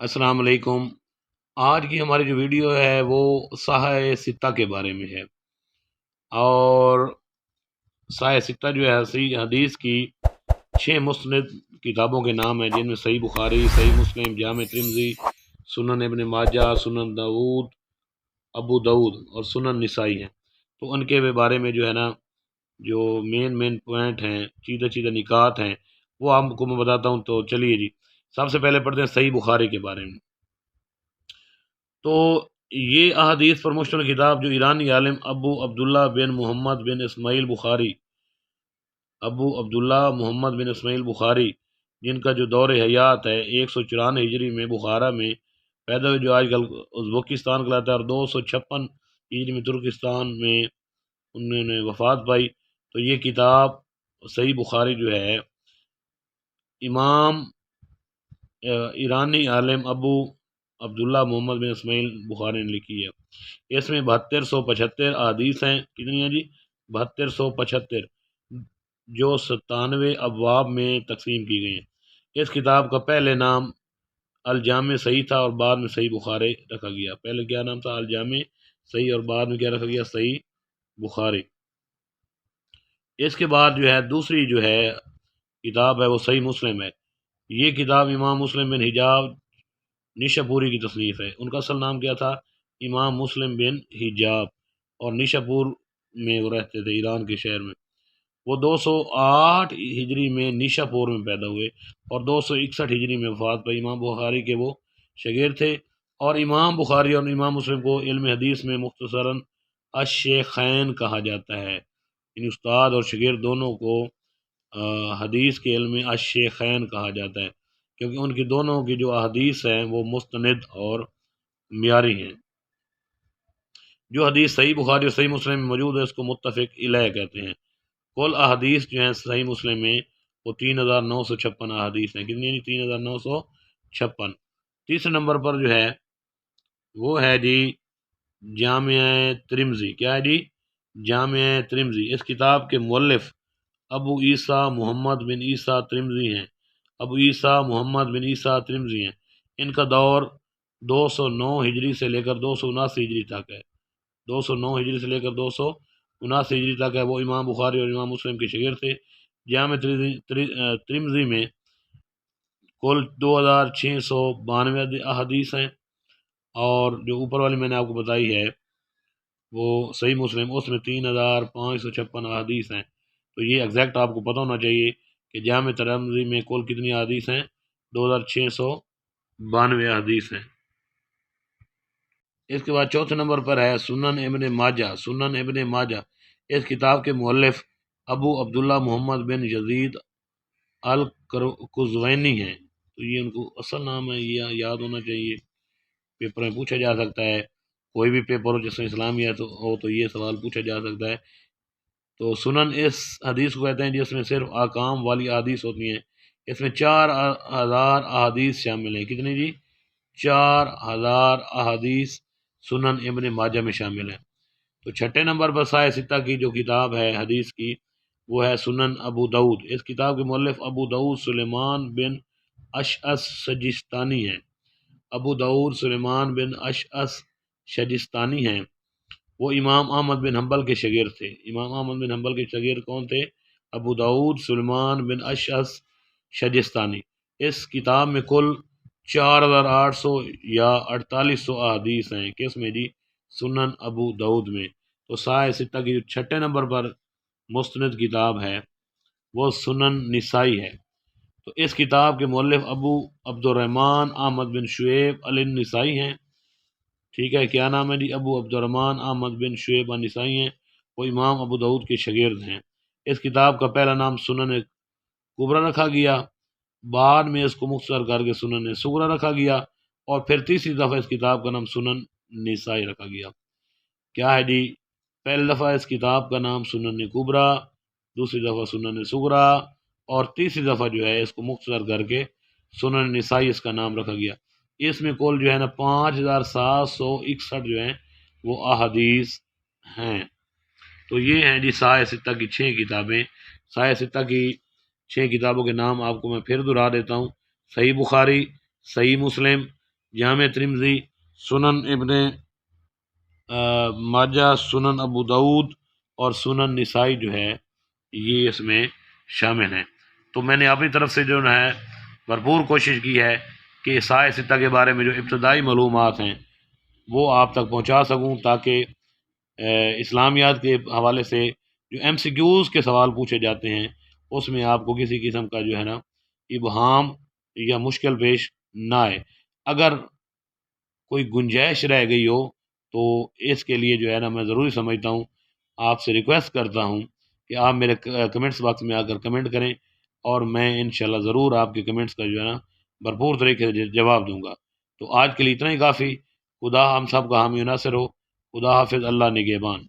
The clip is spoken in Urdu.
السلام علیکم۔ آج کی ہماری جو ویڈیو ہے وہ صحیح ستہ کے بارے میں ہے، اور صحیح ستہ جو ہے صحیح حدیث کی 6 مسند کتابوں کے نام ہیں، جن میں صحیح بخاری، صحیح مسلم، جامع ترمذی، سنن ابن ماجہ، سنن داود، ابو داود اور سنن نسائی ہیں۔ تو ان کے بارے میں جو ہے نا، جو مین پوائنٹ ہیں، چیزیں نکات ہیں، وہ آپ کو میں بتاتا ہوں۔ تو چلیے جی، سب سے پہلے پڑھتے ہیں صحیح بخاری کے بارے میں۔ تو یہ احادیث پر مشتمل کتاب جو ایرانی عالم ابو عبداللہ بن محمد بن اسماعیل بخاری، جن کا جو دور حیات ہے 194 ہجری میں بخارا میں پیدا ہوئے، جو آج کل ازبکستان کہلاتا ہے، اور 256 ہجری میں ترکستان میں انہوں نے وفات پائی۔ تو یہ کتاب صحیح بخاری جو ہے امام ایرانی عالم ابو عبداللہ محمد بن اسماعیل بخاری نے لکھی ہے۔ اس میں 7275 احادیث ہیں۔ کتنی ہیں جی؟ 7275، جو 97 ابواب میں تقسیم کی گئی ہیں۔ اس کتاب کا پہلے نام الجامع صحیح تھا، اور بعد میں صحیح بخاری رکھا گیا۔ پہلے کیا نام تھا؟ الجامع صحیح، اور بعد میں کیا رکھا گیا؟ صحیح بخاری۔ اس کے بعد جو ہے دوسری جو ہے کتاب ہے وہ صحیح مسلم ہے۔ یہ کتاب امام مسلم بن حجاج نیشاپوری کی تصنیف ہے۔ ان کا اصل نام کیا تھا؟ امام مسلم بن حجاج، اور نیشاپور میں وہ رہتے تھے، ایران کے شہر میں۔ وہ 208 ہجری میں نیشاپور میں پیدا ہوئے، اور 261 ہجری میں وفات پائی۔ امام بخاری کے وہ شاگرد تھے، اور امام بخاری اور امام مسلم کو علم حدیث میں مختصراً الشیخین کہا جاتا ہے۔ ان استاد اور شاگرد دونوں کو حدیث کے علم میں الشیخین کہا جاتا ہے، کیونکہ ان کی دونوں کی جو احادیث ہیں وہ مستند اور معیاری ہیں۔ جو حدیث صحیح بخاری اور صحیح مسلم میں موجود ہے، اس کو متفق علیہ کہتے ہیں۔ کل احادیث جو ہیں صحیح مسلم میں وہ 3956 احادیث ہیں۔ کتنی؟ 3956۔ تیسرے نمبر پر جو ہے وہ ہے جی جامع ترمذی۔ کیا ہے جی؟ جامع ترمذی۔ اس کتاب کے مؤلف ابو عیسیٰ محمد بن عیسیٰ ترمذی ہیں۔ ابو عیسیٰ محمد بن عیسیٰ ترمذی ہیں۔ ان کا دور 209 ہجری سے لے کر 279 ہجری تک ہے۔ 209 ہجری سے لے کر 279 ہجری تک ہے۔ وہ امام بخاری اور امام مسلم کے شاگرد تھے۔ جامع ترمذی میں کل 2692 احادیث ہیں، اور جو اوپر والی میں نے آپ کو بتائی ہے وہ صحیح مسلم، اس میں 3556 احادیث ہیں۔ تو یہ ایگزیکٹ آپ کو پتہ ہونا چاہیے کہ جامع ترمذی میں کل کتنی احادیث ہیں؟ 2692 احادیث ہیں۔ اس کے بعد چوتھے نمبر پر ہے سنن ابن ماجہ۔ سنن ابن ماجہ، اس کتاب کے مؤلف ابو عبداللہ محمد بن یزید القزوینی ہیں۔ تو یہ ان کو اصل نام ہے، یہ یاد ہونا چاہیے، پیپر میں پوچھا جا سکتا ہے۔ کوئی بھی پیپر ہو جس میں اسلامیہ ہو تو یہ سوال پوچھا جا سکتا ہے۔ تو سنن اس حدیث کو کہتے ہیں جس میں صرف احکام والی احادیث ہوتی ہیں۔ اس میں 4000 احادیث شامل ہیں۔ کتنی جی؟ 4000 احادیث سنن ابن ماجہ میں شامل ہیں۔ تو چھٹے نمبر پر صحیح ستہ کی جو کتاب ہے حدیث کی، وہ ہے سنن ابو داود۔ اس کتاب کے مؤلف ابو داود سلیمان بن اشعث سجستانی ہیں۔ ابو داود سلیمان بن اشعث سجستانی ہیں۔ وہ امام احمد بن حنبل کے شاگرد تھے۔ امام احمد بن حنبل کے شاگرد کون تھے؟ ابو داود سلیمان بن اشعث سجستانی۔ اس کتاب میں کل 4800 یا 4800 احادیث ہیں۔ کس میں جی؟ سنن ابو داود میں۔ تو صحیح ستہ کی جو چھٹے نمبر پر مستند کتاب ہے وہ سنن نسائی ہے۔ تو اس کتاب کے مؤلف ابو عبد الرحمن احمد بن شعیب النسائی ہیں۔ ٹھیک ہے، کیا نام ہے جی؟ ابو عبد الرحمن احمد بن شعیب النسائی ہیں۔ وہ امام ابو داود کے شاگرد ہیں۔ اس کتاب کا پہلا نام سنن کبریٰ رکھا گیا، بعد میں اس کو مختصر کر کے سنن صغریٰ رکھا گیا، اور پھر تیسری دفعہ اس کتاب کا نام سنن نسائی رکھا گیا۔ کیا ہے جی؟ پہلی دفعہ اس کتاب کا نام سنن کبریٰ، دوسری دفعہ سنن صغریٰ، اور تیسری دفعہ جو ہے اس کو مختصر کر کے سنن نسائی اس کا نام رکھا گیا۔ اس میں کل جو ہے نا 5761 جو ہیں وہ احادیث ہیں۔ تو یہ ہیں جی صحیح ستہ کی 6 کتابیں۔ صحیح ستہ کی 6 کتابوں کے نام آپ کو میں پھر دہرا دیتا ہوں: صحیح بخاری، صحیح مسلم، جامع ترمذی، سنن ابن ماجہ، سنن ابو داود اور سنن نسائی جو ہے یہ اس میں شامل ہیں۔ تو میں نے اپنی طرف سے جو ہے بھرپور کوشش کی ہے کہ سائے ستہ کے بارے میں جو ابتدائی معلومات ہیں وہ آپ تک پہنچا سکوں، تاکہ اسلامیات کے حوالے سے جو ایم سی کیوز کے سوال پوچھے جاتے ہیں اس میں آپ کو کسی قسم کا جو ہے نا ابہام یا مشکل پیش نہ آئے۔ اگر کوئی گنجائش رہ گئی ہو تو اس کے لیے جو ہے نا میں ضروری سمجھتا ہوں، آپ سے ریکویسٹ کرتا ہوں کہ آپ میرے کمنٹس باکس میں آ کر کمنٹ کریں، اور میں انشاءاللہ ضرور آپ کے کمنٹس کا جو ہے نا بھرپور طریقے سے جواب دوں گا۔ تو آج کے لیے اتنا ہی کافی۔ خدا ہم سب کا حامی و ناصر ہو۔ خدا حافظ، اللہ نگہبان۔